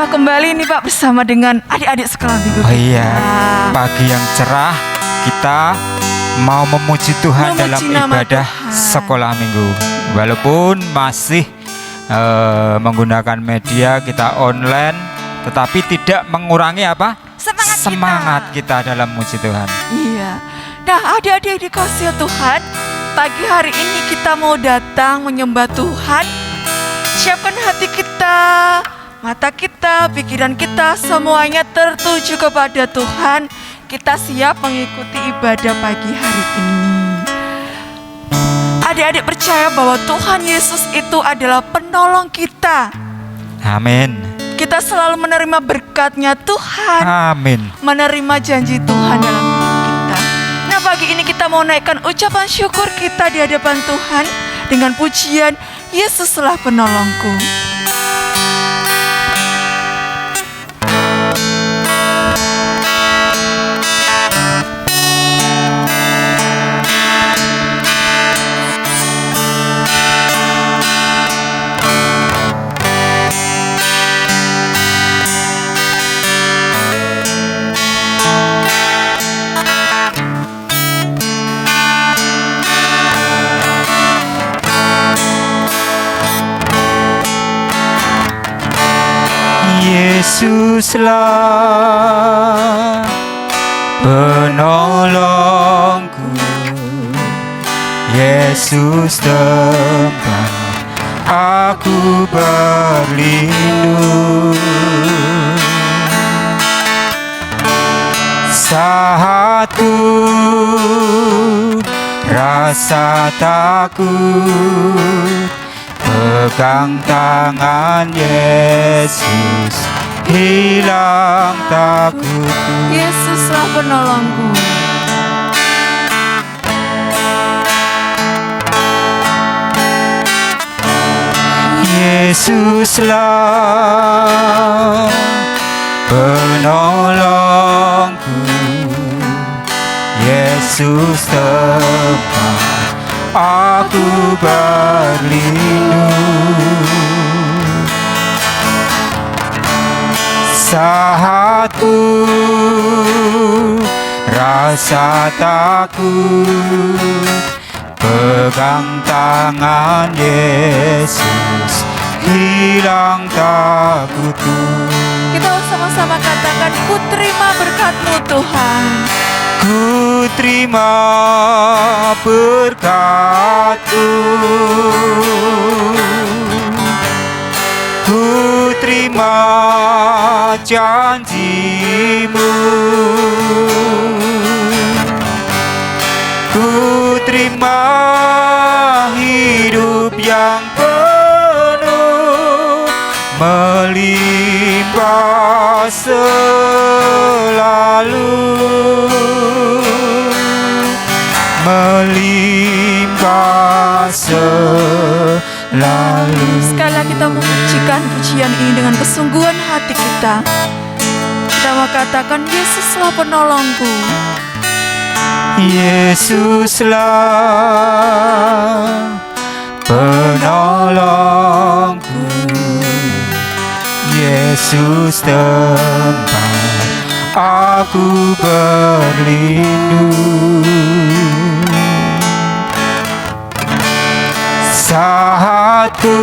berjumpa kembali nih Pak bersama dengan adik-adik sekolah minggu. Oh iya, pagi yang cerah kita mau memuji Tuhan dalam ibadah sekolah minggu. Walaupun masih menggunakan media kita online, tetapi tidak mengurangi apa? Semangat kita dalam memuji Tuhan. Iya. Nah, adik-adik dikasihi Tuhan, pagi hari ini kita mau datang menyembah Tuhan. Siapkan hati kita, mata kita, pikiran kita, semuanya tertuju kepada Tuhan. Kita siap mengikuti ibadah pagi hari ini. Adik-adik percaya bahwa Tuhan Yesus itu adalah penolong kita. Amin. Kita selalu menerima berkat-Nya Tuhan. Amin. Menerima janji Tuhan dalam hidup kita. Nah, pagi ini kita mau naikkan ucapan syukur kita di hadapan Tuhan dengan pujian Yesuslah penolongku. Yesuslah penolongku, Yesus tempat aku berlindung. Saatku rasa takut, pegang tangan Yesus, hilang takutku. Yesuslah penolongku. Yesuslah penolongku, Yesus tempat aku berlindung. Saatku rasa takut, pegang tangan Yesus, hilang takutku. Kita sama-sama katakan, ku terima berkat-Mu Tuhan. Ku terima berkat-Mu, ku terima janji-Mu, ku terima hidup yang penuh melimpah selalu, melimpah selalu. Sekali lagi kita memujikan pujian ini dengan kesungguhan hati kita. Kita mau katakan, Yesuslah penolongku. Yesuslah penolongku, Yesus tempat aku berlindung. Saatku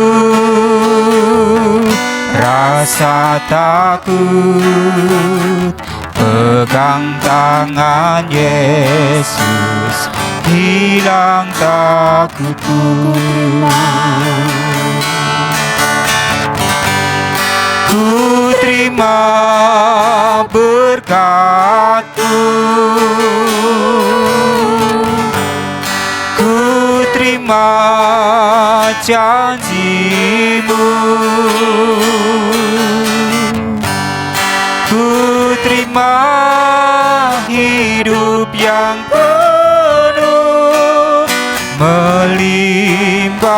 rasa takut, pegang tangan Yesus, hilang takutku. Ku terima berkat-Mu, ku terima janji-Mu, ku terima hidup yang penuh melimpah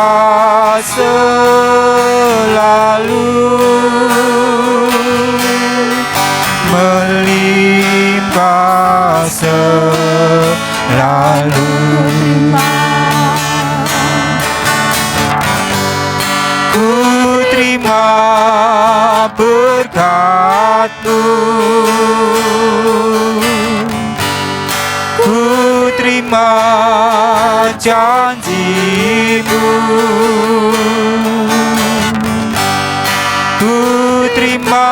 selalu, melimpah selalu. Ku terima berkat-Mu. Ku terima janji-Mu, ku terima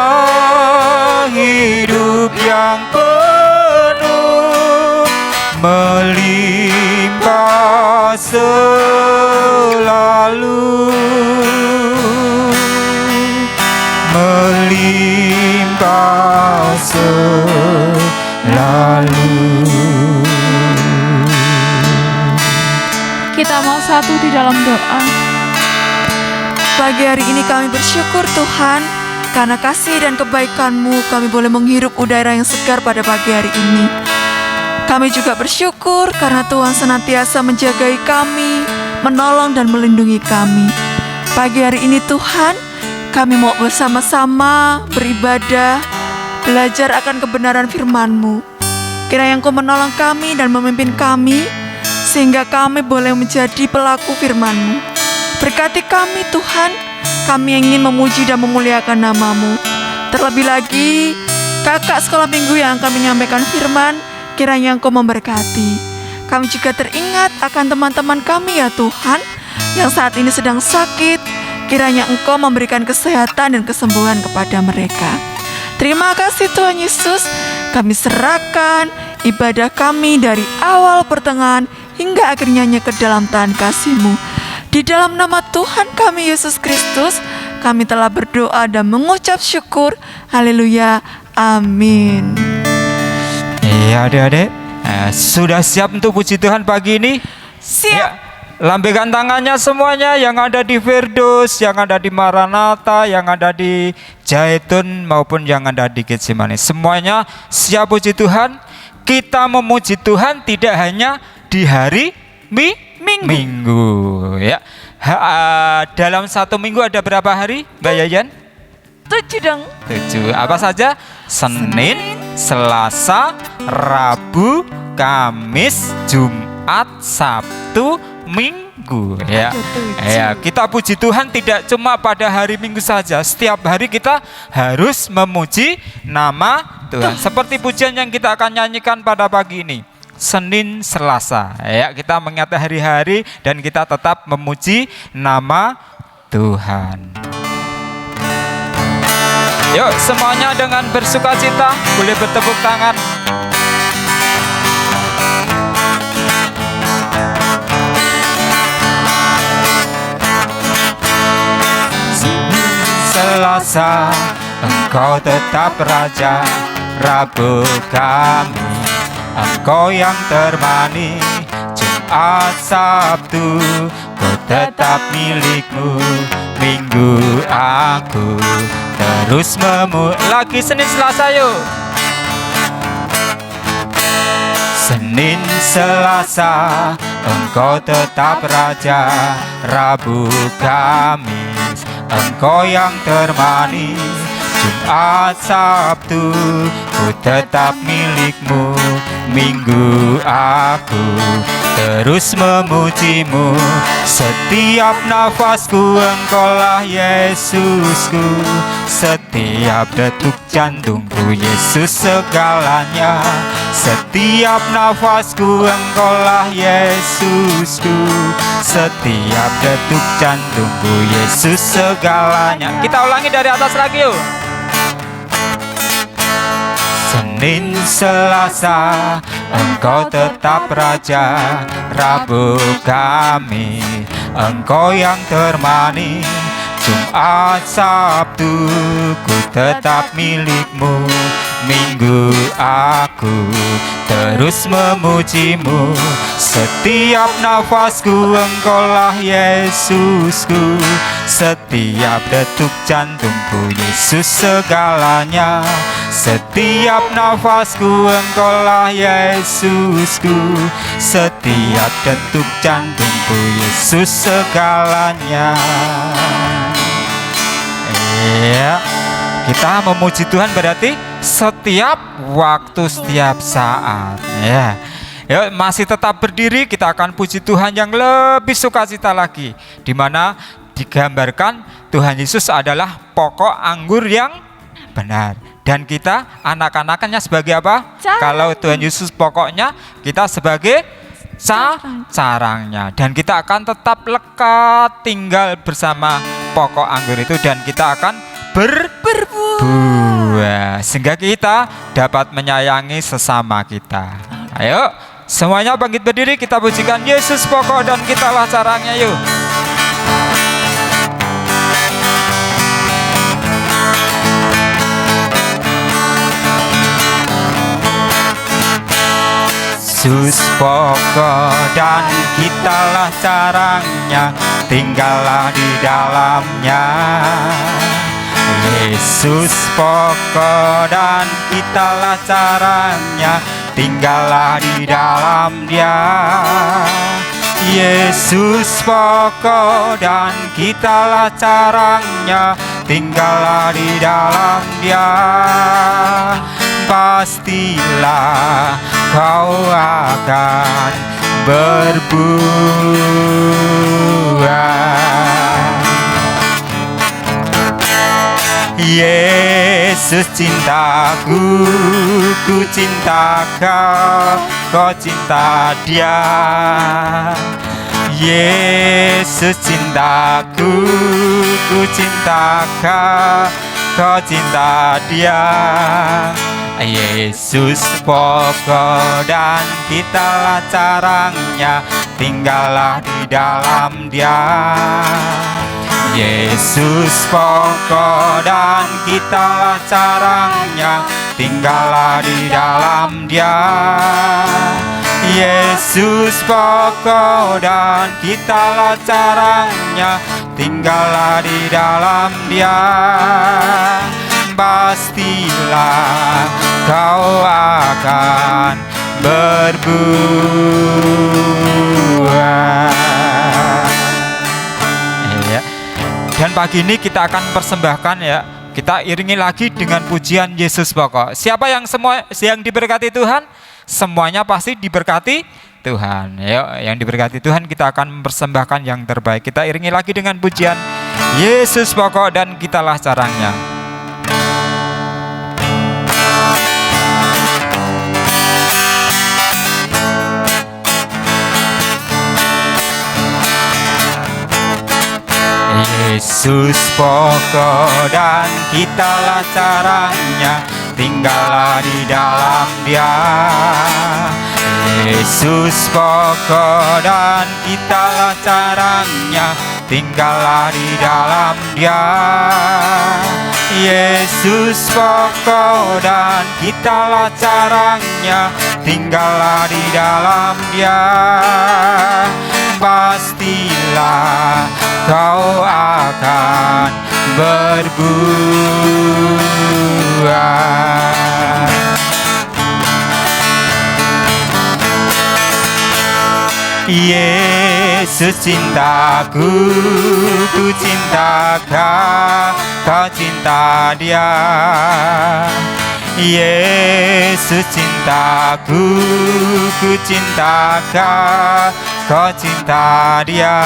hidup yang penuh melimpah selalu, melimpah selalu. Kita mau satu di dalam doa. Pagi hari ini kami bersyukur Tuhan, karena kasih dan kebaikan-Mu kami boleh menghirup udara yang segar pada pagi hari ini. Kami juga bersyukur karena Tuhan senantiasa menjagai kami, menolong dan melindungi kami. Pagi hari ini Tuhan, kami mau bersama-sama beribadah, belajar akan kebenaran firman-Mu. Kiranya Engkau menolong kami dan memimpin kami, sehingga kami boleh menjadi pelaku firman-Mu. Berkati kami Tuhan, kami ingin memuji dan memuliakan nama-Mu. Terlebih lagi, kakak sekolah minggu yang kami menyampaikan firman, kiranya Engkau memberkati. Kami juga teringat akan teman-teman kami ya Tuhan, yang saat ini sedang sakit. Kiranya Engkau memberikan kesehatan dan kesembuhan kepada mereka. Terima kasih Tuhan Yesus, kami serahkan ibadah kami dari awal pertengahan hingga akhirnya ke dalam tangan kasih-Mu. Di dalam nama Tuhan kami Yesus Kristus, kami telah berdoa dan mengucap syukur. Haleluya, amin. Iya adik-adik, sudah siap untuk puji Tuhan pagi ini? Siap. Ya, lambaikan tangannya semuanya, yang ada di Firdaus, yang ada di Maranatha, yang ada di Zaitun maupun yang ada di Getsemani. Semuanya siap puji Tuhan. Kita memuji Tuhan tidak hanya di hari Minggu ya. Dalam satu minggu ada berapa hari, Mbak Yayan? 7 dong. 7. Apa saja? Senin, Selasa, Rabu, Kamis, Jumat, Sabtu, Minggu ya. Ya, kita puji Tuhan tidak cuma pada hari Minggu saja. Setiap hari kita harus memuji nama Tuhan. Seperti pujian yang kita akan nyanyikan pada pagi ini. Senin, Selasa ya, kita mengingat hari-hari dan kita tetap memuji nama Tuhan. Yuk semuanya dengan bersukacita boleh bertepuk tangan. Senin, Selasa Engkau tetap Raja, Rabu, Kamis Engkau yang termanis, Jumat, Sabtu Kau tetap milik-Mu, Minggu aku terus lagi Senin, Selasa yuk. Senin, Selasa Engkau tetap Raja, Rabu, Kamis Engkau yang termanis, Jumat, Sabtu Ku tetap milik-Mu, Minggu aku terus memuji-Mu. Setiap nafasku Engkaulah Yesusku, setiap detuk jantungku Yesus segalanya. Setiap nafasku Engkaulah Yesusku, setiap detuk jantungku Yesus segalanya. Kita ulangi dari atas lagi yuk. Senin, Selasa Engkau tetap Raja, Rabu, Kamis Engkau yang termanis, Jumat, Sabtu Ku tetap milik-Mu, Minggu aku terus memuji-Mu. Setiap nafasku Engkaulah Yesusku, setiap detuk jantungku Yesus segalanya. Setiap nafasku Engkaulah Yesusku, setiap detuk jantungku Yesus segalanya. Ya, kita memuji Tuhan berarti setiap waktu, setiap saat. Ya, yuk, masih tetap berdiri, kita akan puji Tuhan yang lebih sukacita lagi, di mana digambarkan Tuhan Yesus adalah pokok anggur yang benar. Dan kita anak-anaknya sebagai apa? Kalau Tuhan Yesus pokoknya, kita sebagai carangnya. Dan kita akan tetap lekat tinggal bersama pokok anggur itu, dan kita akan berbuah sehingga kita dapat menyayangi sesama kita. Ayo semuanya bangkit berdiri, kita pujikan Yesus pokok dan kitalah carangnya, yuk. Yesus pokok dan kitalah carangnya, tinggallah di dalamnya. Yesus pokok dan kitalah carangnya, tinggallah di dalam Dia. Yesus pokok dan kitalah carangnya, tinggallah di dalam Dia. Pastilah kau akan berbuah. Yesus cintaku, ku cinta kau, kau cinta Dia. Yesus cintaku, ku cinta kau, kau cinta Dia. Yesus pokok dan kitalah carangnya, tinggallah di dalam Dia. Yesus pokok dan kitalah carangnya, tinggallah di dalam Dia. Yesus pokok dan kitalah carangnya, tinggallah di dalam Dia. Pastilah kau akan berbuah. Ya. Dan pagi ini kita akan persembahkan, ya, kita iringi lagi dengan pujian Yesus pokok. Siapa yang diberkati Tuhan? Semuanya pasti diberkati Tuhan. Ya, yang diberkati Tuhan kita akan mempersembahkan yang terbaik. Kita iringi lagi dengan pujian Yesus pokok dan kitalah carangnya. Yesus pokok dan kitalah carangnya, tinggallah di dalam Dia. Yesus pokok dan kitalah carangnya, tinggallah di dalam Dia. Yesus pokok dan kitalah carangnya, tinggallah di dalam Dia. Pastilah kau akan berbuah. Yesus cintaku, ku cinta kau, kau cinta Dia. Yesus cintaku, ku cinta kau, kau cinta Dia.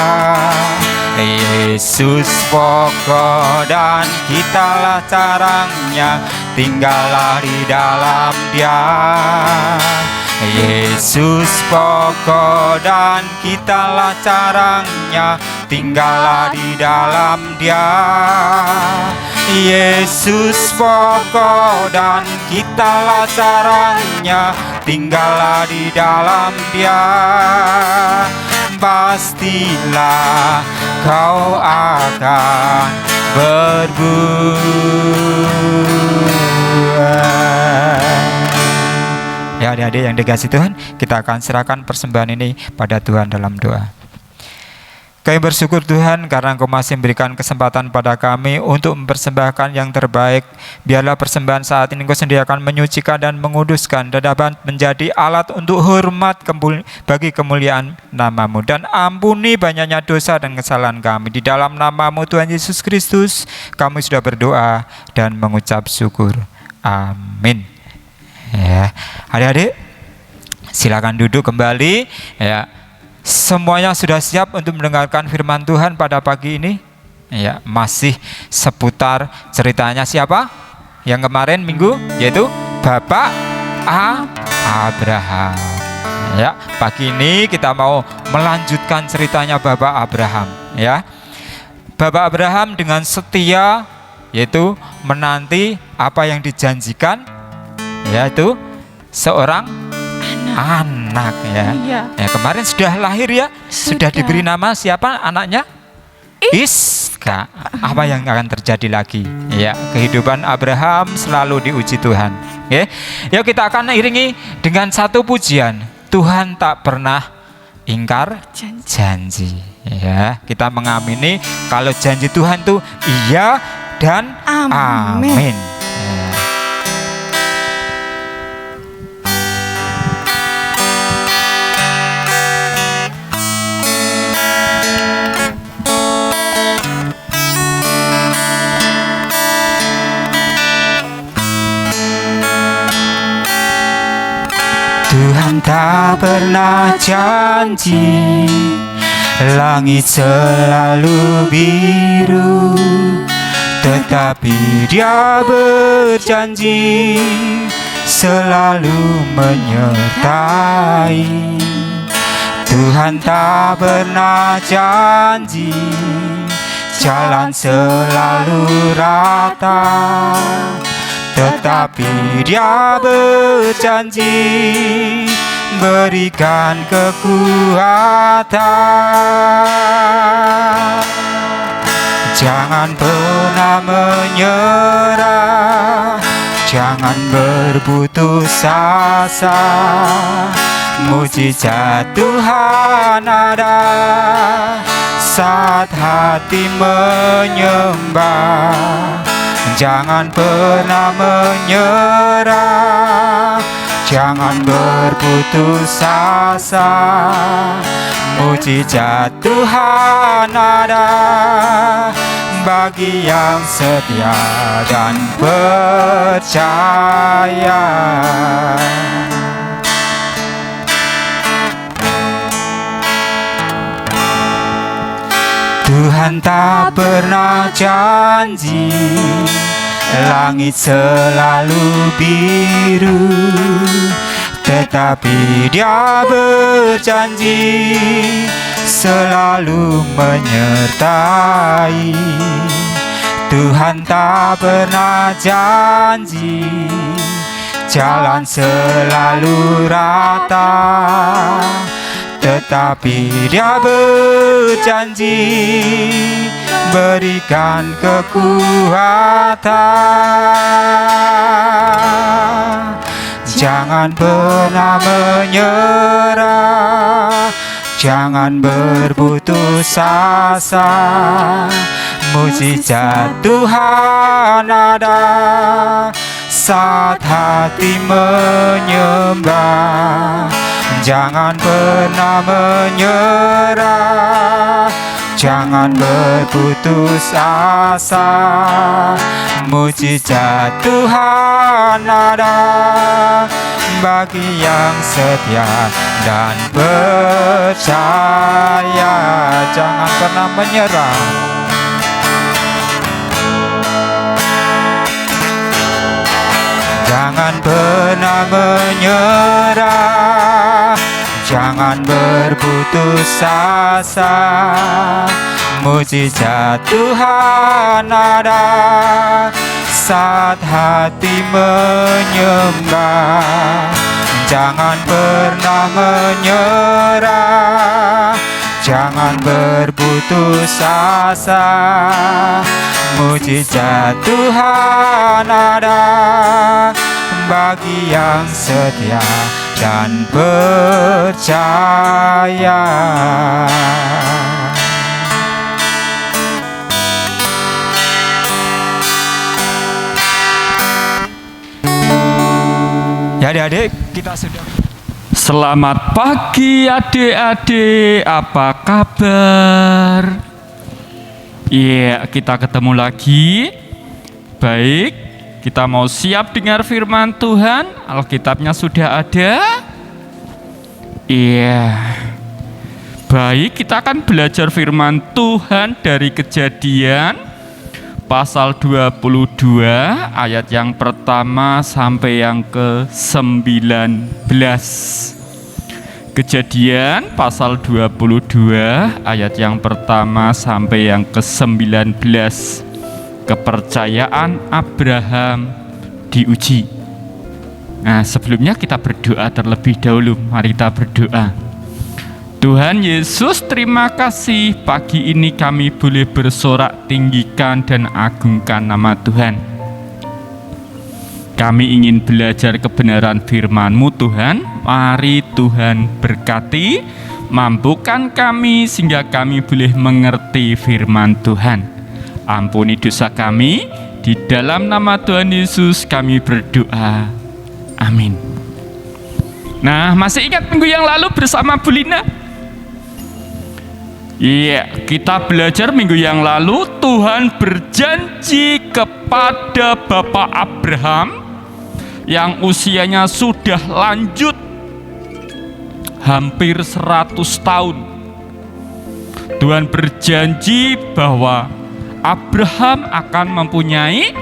Yesus pokok dan kitalah carangnya, tinggallah di dalam Dia. Yesus pokok dan kitalah carangnya, tinggallah di dalam Dia. Yesus pokok dan kitalah carangnya, tinggallah di dalam Dia. Pastilah kau akan berbuah. Ya, adik-adik yang dikasihi Tuhan, kita akan serahkan persembahan ini pada Tuhan dalam doa. Kami bersyukur Tuhan karena Engkau masih memberikan kesempatan pada kami untuk mempersembahkan yang terbaik. Biarlah persembahan saat ini Engkau sediakan menyucikan dan menguduskan dan dapat menjadi alat untuk hormat bagi kemuliaan nama-Mu. Dan ampuni banyaknya dosa dan kesalahan kami. Di dalam nama-Mu Tuhan Yesus Kristus kami sudah berdoa dan mengucap syukur. Amin. Ya, adik-adik silakan duduk kembali, ya. Semuanya sudah siap untuk mendengarkan firman Tuhan pada pagi ini? Ya, masih seputar ceritanya siapa? Yang kemarin minggu, yaitu Bapak Abraham. Ya, pagi ini kita mau melanjutkan ceritanya Bapak Abraham. Ya, Bapak Abraham dengan setia, yaitu menanti apa yang dijanjikan, yaitu seorang anak ya. Iya. Ya, kemarin sudah lahir ya, sudah diberi nama siapa anaknya? Iska. Apa yang akan terjadi lagi? Ya, kehidupan Abraham selalu diuji Tuhan. Ya, yuk kita akan iringi dengan satu pujian. Tuhan tak pernah ingkar janji. Ya, kita mengamini kalau janji Tuhan itu iya dan amin. Ya. Tuhan tak pernah janji, langit selalu biru, tetapi Dia berjanji selalu menyertai. Tuhan tak pernah janji, jalan selalu rata, tetapi Dia berjanji berikan kekuatan. Jangan pernah menyerah, jangan berputus asa. Mujizat Tuhan ada saat hati menyembah. Jangan pernah menyerah, jangan berputus asa. Mujizat Tuhan ada bagi yang setia dan percaya. Tuhan tak pernah janji, langit selalu biru, tetapi Dia berjanji selalu menyertai. Tuhan tak pernah janji, jalan selalu rata, tetapi Dia berjanji berikan kekuatan. Jangan pernah menyerah, jangan berputus asa. Mujizat Tuhan ada saat hati menyembah. Jangan pernah menyerah, jangan berputus asa. Mujizat Tuhan ada bagi yang setia dan percaya. Jangan pernah menyerah. Jangan pernah menyerah, jangan berputus asa. Mujizat Tuhan ada saat hati menyembah. Jangan pernah menyerah, jangan berputus asa. Mujizat Tuhan ada bagi yang setia dan percaya. Ya adik-adik, kita sudah. Selamat pagi adik-adik, apa kabar? Iya, kita ketemu lagi. Baik, kita mau siap dengar firman Tuhan. Alkitabnya sudah ada. Iya. Baik, kita akan belajar firman Tuhan dari Kejadian pasal 22 ayat yang pertama sampai yang ke-19. Kejadian pasal 22 ayat yang pertama sampai yang ke-19. Kepercayaan Abraham diuji. Nah, sebelumnya kita berdoa terlebih dahulu. Mari kita berdoa. Tuhan Yesus, terima kasih pagi ini kami boleh bersorak tinggikan dan agungkan nama Tuhan. Kami ingin belajar kebenaran firman-Mu Tuhan. Mari Tuhan berkati, mampukan kami sehingga kami boleh mengerti firman Tuhan. Ampuni dosa kami, di dalam nama Tuhan Yesus kami berdoa. Amin. Nah, masih ingat minggu yang lalu bersama Bu Lina? Iya, kita belajar minggu yang lalu Tuhan berjanji kepada Bapak Abraham yang usianya sudah lanjut hampir 100 tahun. Tuhan berjanji bahwa Abraham akan mempunyai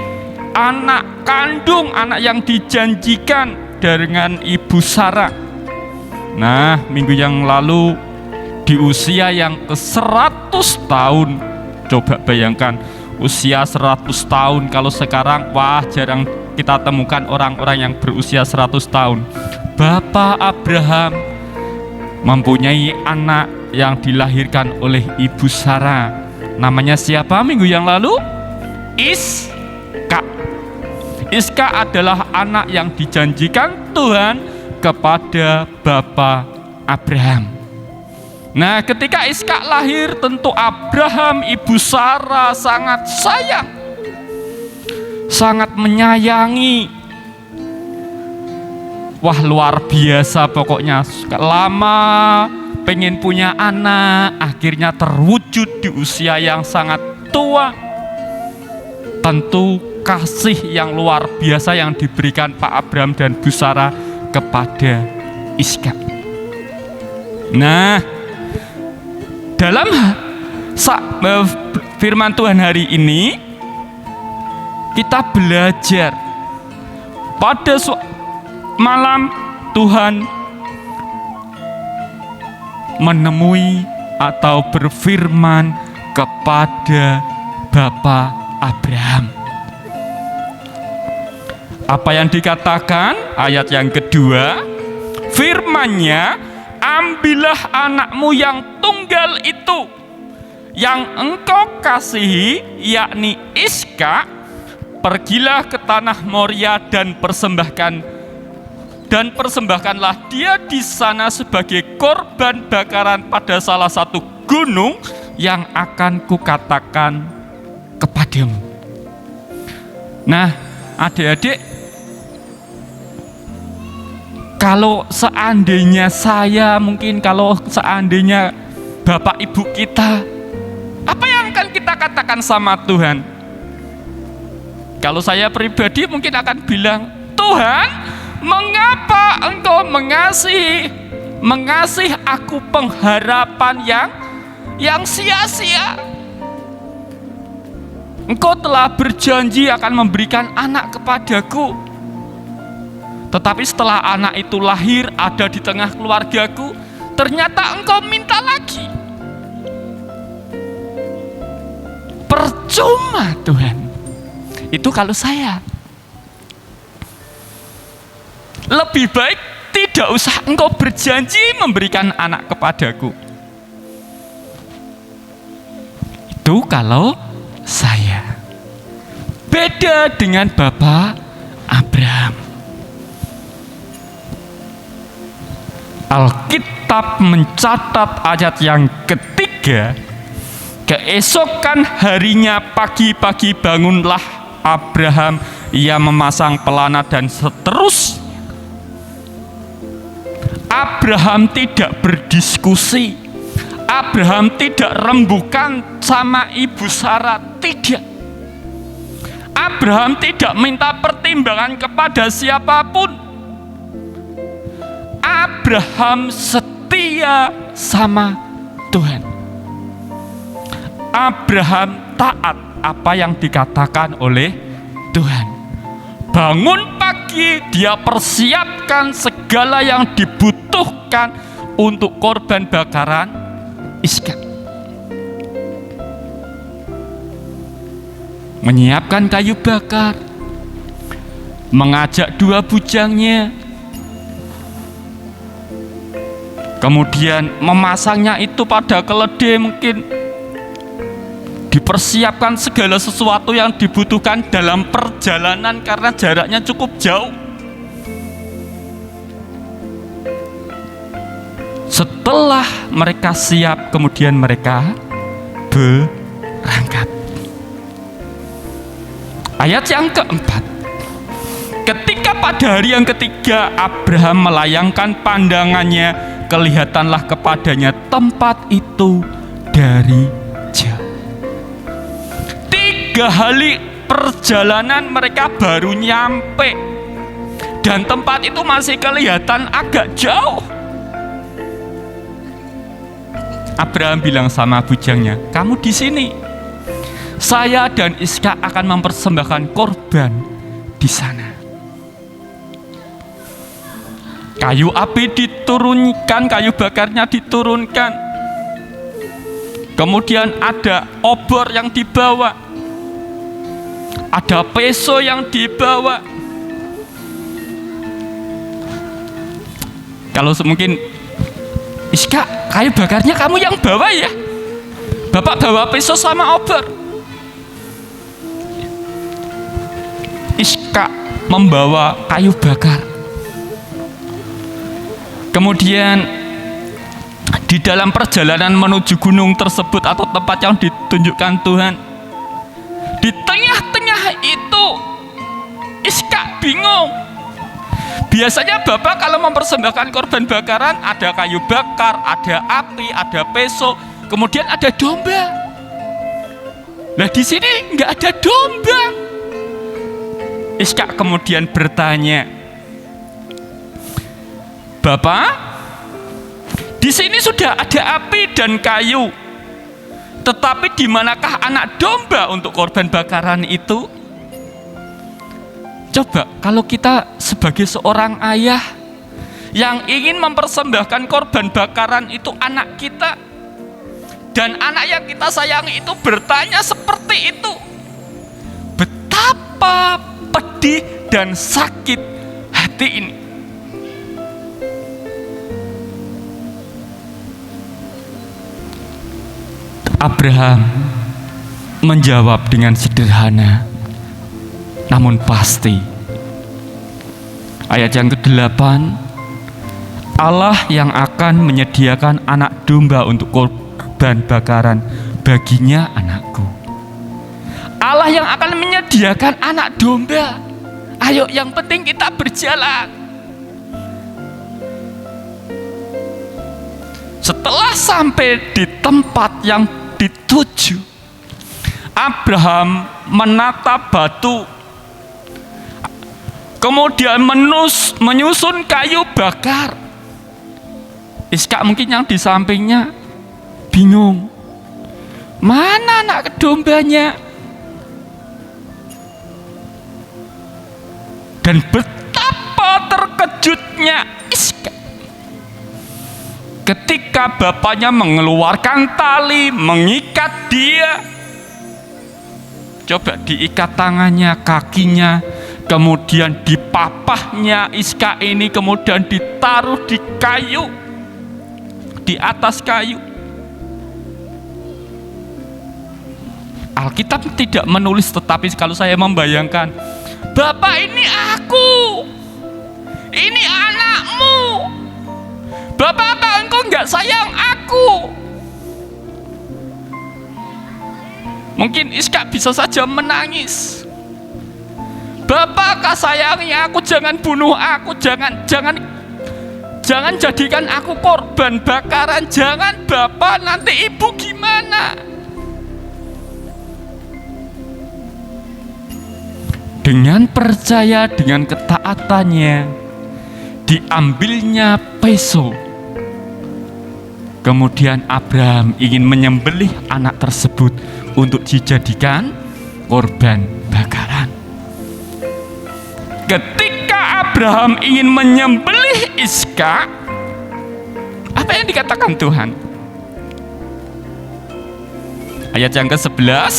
anak kandung, anak yang dijanjikan dengan ibu Sarah. Nah, minggu yang lalu di usia yang ke-100 tahun, coba bayangkan usia 100 tahun. Kalau sekarang, wah, jarang kita temukan orang-orang yang berusia 100 tahun. Bapak Abraham mempunyai anak yang dilahirkan oleh ibu Sarah. Namanya siapa minggu yang lalu? Iska. Iska adalah anak yang dijanjikan Tuhan kepada Bapak Abraham. Nah, ketika Iska lahir, tentu Abraham, ibu Sarah sangat sayang, sangat menyayangi. Wah, luar biasa pokoknya. Lama pengen punya anak, akhirnya terwujud di usia yang sangat tua. Tentu kasih yang luar biasa yang diberikan Pak Abraham dan Bu Sarah kepada Iska. Nah, dalam firman Tuhan hari ini kita belajar pada malam Tuhan menemui atau berfirman kepada Bapak Abraham. Apa yang dikatakan? Ayat yang kedua, firman-Nya, ambillah anakmu yang tunggal itu, yang engkau kasihi, yakni Iska, pergilah ke tanah Moria dan persembahkanlah dia di sana sebagai korban bakaran pada salah satu gunung yang akan kukatakan kepadamu. Nah, adik-adik, kalau seandainya seandainya Bapak Ibu kita, apa yang akan kita katakan sama Tuhan? Kalau saya pribadi mungkin akan bilang, Tuhan, mengapa Engkau mengasihi aku pengharapan yang sia-sia? Engkau telah berjanji akan memberikan anak kepadaku. Tetapi setelah anak itu lahir, ada di tengah keluargaku, ternyata Engkau minta lagi. Percuma Tuhan. Itu kalau saya. Lebih baik tidak usah Engkau berjanji memberikan anak kepadaku. Itu kalau saya. Beda dengan Bapak Abraham. Alkitab mencatat ayat yang ketiga, keesokan harinya pagi-pagi bangunlah Abraham, ia memasang pelana dan seterusnya. Abraham tidak berdiskusi, Abraham tidak rembukan sama ibu Sarah, tidak. Abraham tidak minta pertimbangan kepada siapapun. Abraham setia sama Tuhan. Abraham taat apa yang dikatakan oleh Tuhan. Bangun pagi, dia persiapkan segala yang dibutuhkan untuk korban bakaran Ishak. Menyiapkan kayu bakar, mengajak 2 bujangnya, kemudian memasangnya itu pada keledai, mungkin dipersiapkan segala sesuatu yang dibutuhkan dalam perjalanan karena jaraknya cukup jauh. Setelah mereka siap, kemudian mereka berangkat. Ayat yang keempat, ketika pada hari yang ketiga Abraham melayangkan pandangannya, kelihatanlah kepadanya tempat itu dari jauh. 3 hari perjalanan mereka baru nyampe, dan tempat itu masih kelihatan agak jauh. Abraham bilang sama bujangnya, kamu di sini, saya dan Ishak akan mempersembahkan korban di sana. Kayu api diturunkan, kayu bakarnya diturunkan. Kemudian ada obor yang dibawa, ada peso yang dibawa. Kalau mungkin Ishak, kayu bakarnya kamu yang bawa ya? Bapak bawa peso sama obor. Ishak membawa kayu bakar. Kemudian di dalam perjalanan menuju gunung tersebut atau tempat yang ditunjukkan Tuhan, di tengah-tengah itu Ishak bingung. Biasanya Bapak kalau mempersembahkan korban bakaran ada kayu bakar, ada api, ada peso, kemudian ada domba. Nah di sini nggak ada domba. Ishak kemudian bertanya, Bapak, di sini sudah ada api dan kayu, tetapi di manakah anak domba untuk korban bakaran itu? Coba kalau kita sebagai seorang ayah yang ingin mempersembahkan korban bakaran itu anak kita, dan anak yang kita sayangi itu bertanya seperti itu, betapa pedih dan sakit hati ini. Abraham menjawab dengan sederhana namun pasti. Ayat yang ke-8, Allah yang akan menyediakan anak domba untuk korban bakaran baginya anakku. Allah yang akan menyediakan anak domba. Ayo, yang penting kita berjalan. Setelah sampai di tempat yang dituju, Abraham menata batu, kemudian menyusun kayu bakar. Ishak mungkin yang di sampingnya bingung, mana anak dombanya? Dan betapa terkejutnya Ishak ketika bapaknya mengeluarkan tali, mengikat dia. Coba diikat tangannya, kakinya, kemudian dipapahnya Ishak ini, kemudian ditaruh di kayu, di atas kayu. Alkitab tidak menulis, tetapi kalau saya membayangkan, Bapak, ini aku, ini anakmu. Bapak, apa engkau nggak sayang aku? Mungkin Ishak bisa saja menangis. Bapak, kau sayangi aku, jangan bunuh aku, jangan jadikan aku korban bakaran, jangan Bapak, nanti ibu gimana? Dengan percaya, dengan ketaatannya, diambilnya peso, Kemudian Abraham ingin menyembelih anak tersebut untuk dijadikan korban bakaran. Ketika Abraham ingin menyembelih Iskak, apa yang dikatakan Tuhan? Ayat yang ke-11,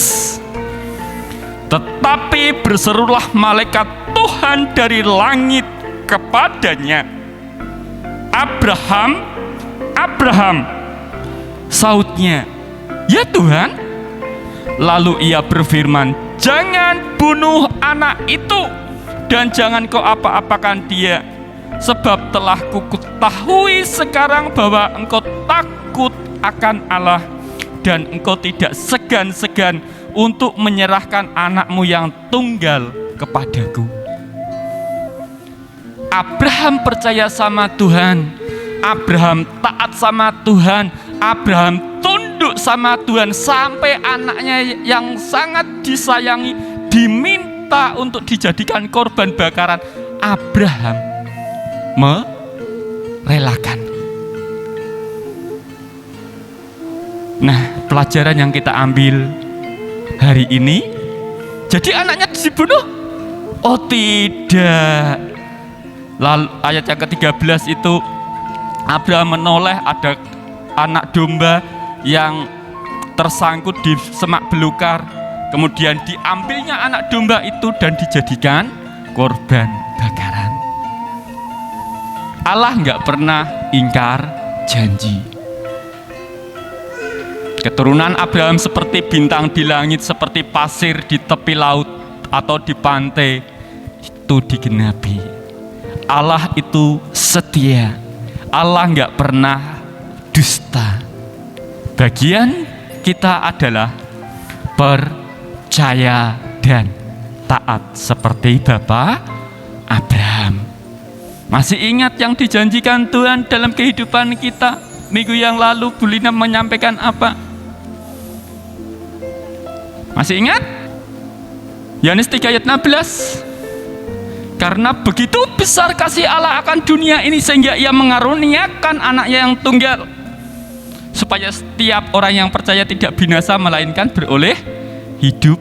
tetapi berserulah malaikat Tuhan dari langit kepadanya, Abraham, Abraham. Sautnya, ya Tuhan. Lalu ia berfirman, jangan bunuh anak itu, dan jangan kau apa-apakan dia, sebab telah kuketahui sekarang bahwa engkau takut akan Allah, dan engkau tidak segan-segan untuk menyerahkan anakmu yang tunggal kepadaku. Abraham percaya sama Tuhan, Abraham taat sama Tuhan, Abraham tunduk sama Tuhan, sampai anaknya yang sangat disayangi diminta untuk dijadikan korban bakaran. Abraham merelakan. Nah, pelajaran yang kita ambil hari ini, jadi anaknya dibunuh? Oh tidak. Lalu ayat yang ke-13 itu, Abraham menoleh ada anak domba yang tersangkut di semak belukar. Kemudian diambilnya anak domba itu dan dijadikan korban bakaran. Allah nggak pernah ingkar janji. Keturunan Abraham seperti bintang di langit, seperti pasir di tepi laut atau di pantai, itu digenapi. Allah itu setia. Allah nggak pernah dusta. Bagian kita adalah percaya dan taat seperti Bapak Abraham. Masih ingat yang dijanjikan Tuhan dalam kehidupan kita? Minggu yang lalu Bu Lina menyampaikan apa? Masih ingat? Yohanes 3 ayat 16. Karena begitu besar kasih Allah akan dunia ini, sehingga ia mengaruniakan anaknya yang tunggal, supaya setiap orang yang percaya tidak binasa, melainkan beroleh hidup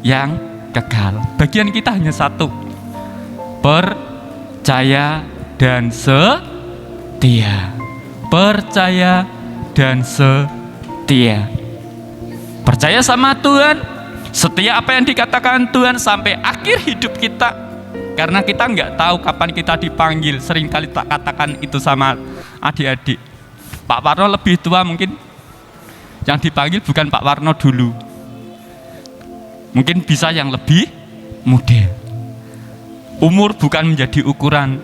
yang kekal. Bagian kita hanya satu: percaya dan setia. Percaya dan setia. Percaya sama Tuhan, setia apa yang dikatakan Tuhan sampai akhir hidup kita. Karena kita nggak tahu kapan kita dipanggil. Seringkali tak katakan itu sama adik-adik. Pak Warno lebih tua mungkin, yang dipanggil bukan Pak Warno dulu. Mungkin bisa yang lebih muda. Umur bukan menjadi ukuran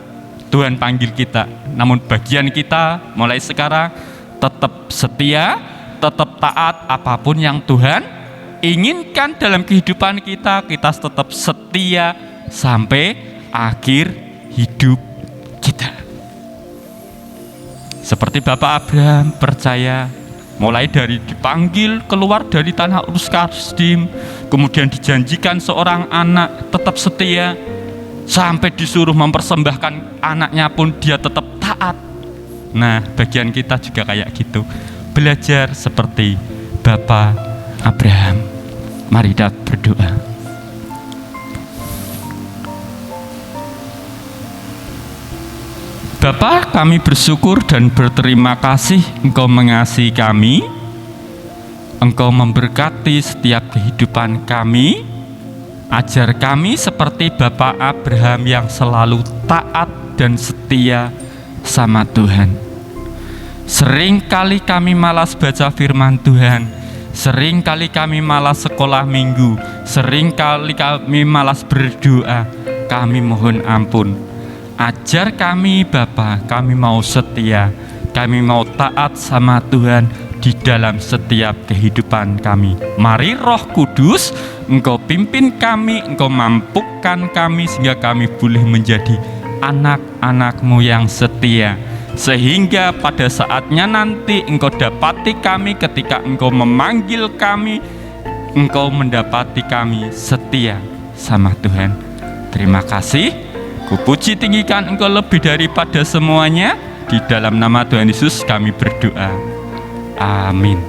Tuhan panggil kita. Namun bagian kita mulai sekarang tetap setia, tetap taat apapun yang Tuhan inginkan dalam kehidupan kita. Kita tetap setia sampai akhir hidup kita. Seperti Bapak Abraham percaya, mulai dari dipanggil keluar dari tanah Ur Kasdim, kemudian dijanjikan seorang anak, tetap setia, sampai disuruh mempersembahkan anaknya pun dia tetap taat. Nah, bagian kita juga kayak gitu. Belajar seperti Bapak Abraham. Mari kita berdoa. Bapa, kami bersyukur dan berterima kasih Engkau mengasihi kami. Engkau memberkati setiap kehidupan kami. Ajar kami seperti Bapak Abraham yang selalu taat dan setia sama Tuhan. Seringkali kami malas baca firman Tuhan, seringkali kami malas sekolah minggu, seringkali kami malas berdoa. Kami mohon ampun. Ajar kami Bapa, kami mau setia, kami mau taat sama Tuhan di dalam setiap kehidupan kami. Mari Roh Kudus, Engkau pimpin kami, Engkau mampukan kami sehingga kami boleh menjadi anak-anak-Mu yang setia. Sehingga pada saatnya nanti Engkau dapati kami ketika Engkau memanggil kami, Engkau mendapati kami setia sama Tuhan. Terima kasih. Kupuji tinggikan Engkau lebih daripada semuanya. Di dalam nama Tuhan Yesus kami berdoa. Amin.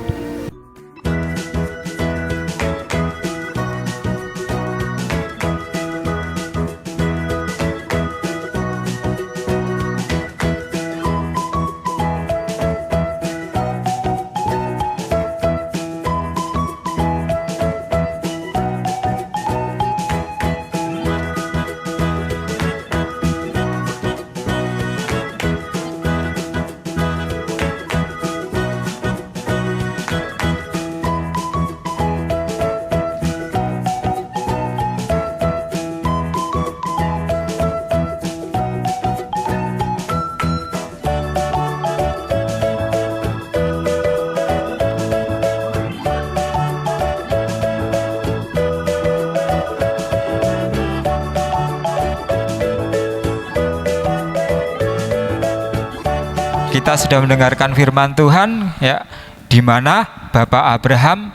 Kita sudah mendengarkan firman Tuhan ya, di mana Bapak Abraham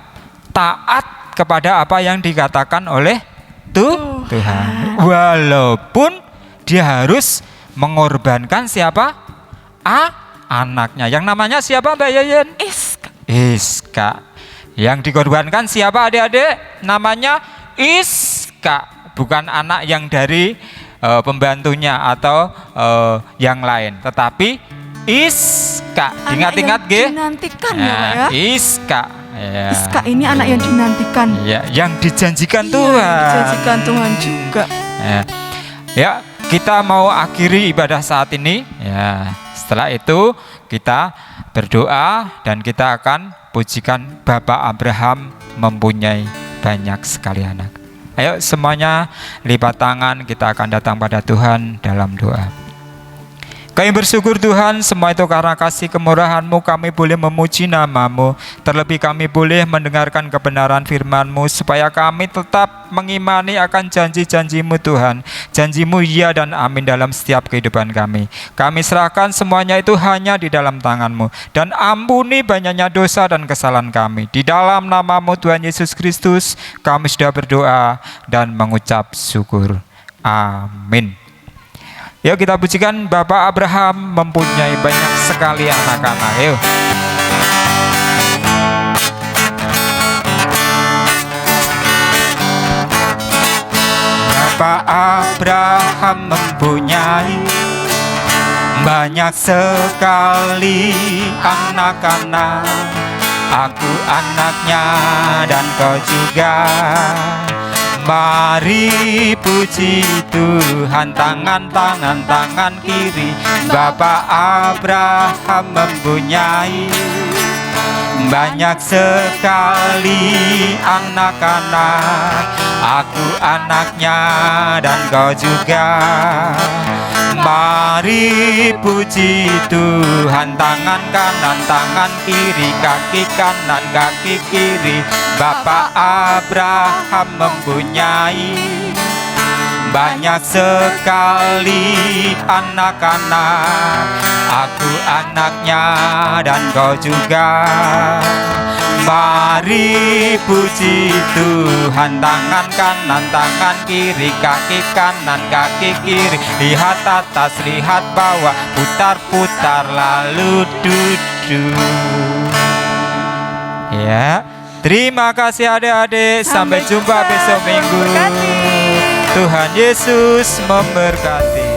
taat kepada apa yang dikatakan oleh Tuhan. Walaupun dia harus mengorbankan siapa? Anaknya. Yang namanya siapa, Mbak Yayen? Iska. Yang dikorbankan siapa, adik-adik? Namanya Iska. Bukan anak yang dari pembantunya atau yang lain, tetapi Iska. Ingat-ingat ge? Dinantikan ya, Pak ya. Iska. Ya. Iska ini anak yang dinantikan. Ya, yang dijanjikan Iya, Tuhan. dijanjikan Tuhan juga. Ya, kita mau akhiri ibadah saat ini. Ya, setelah itu kita berdoa dan kita akan pujikan Bapak Abraham mempunyai banyak sekali anak. Ayo semuanya lipat tangan, kita akan datang pada Tuhan dalam doa. Kami bersyukur Tuhan, semua itu karena kasih kemurahan-Mu kami boleh memuji nama-Mu. Terlebih kami boleh mendengarkan kebenaran firman-Mu, supaya kami tetap mengimani akan janji-janji-Mu Tuhan. Janji-Mu ya dan amin dalam setiap kehidupan kami. Kami serahkan semuanya itu hanya di dalam tangan-Mu. Dan ampuni banyaknya dosa dan kesalahan kami. Di dalam nama-Mu Tuhan Yesus Kristus, kami sudah berdoa dan mengucap syukur. Amin. Yuk kita pujikan Bapak Abraham mempunyai banyak sekali anak-anak. Yuk. Bapak Abraham mempunyai banyak sekali anak-anak. Aku anaknya dan kau juga. Mari puji Tuhan, tangan kiri. Bapak Abraham mempunyai banyak sekali anak-anak. Aku anaknya dan kau juga. Mari puji Tuhan, tangan kanan, tangan kiri, kaki kanan, kaki kiri. Bapak Abraham mempunyai banyak sekali anak-anak. Aku anaknya dan kau juga. Mari puji Tuhan, tangan kanan, tangan kiri, kaki kanan, kaki kiri. Lihat atas, lihat bawah, putar-putar lalu duduk. Ya, terima kasih adik-adik. Sampai jumpa besok minggu. Tuhan Yesus memberkati.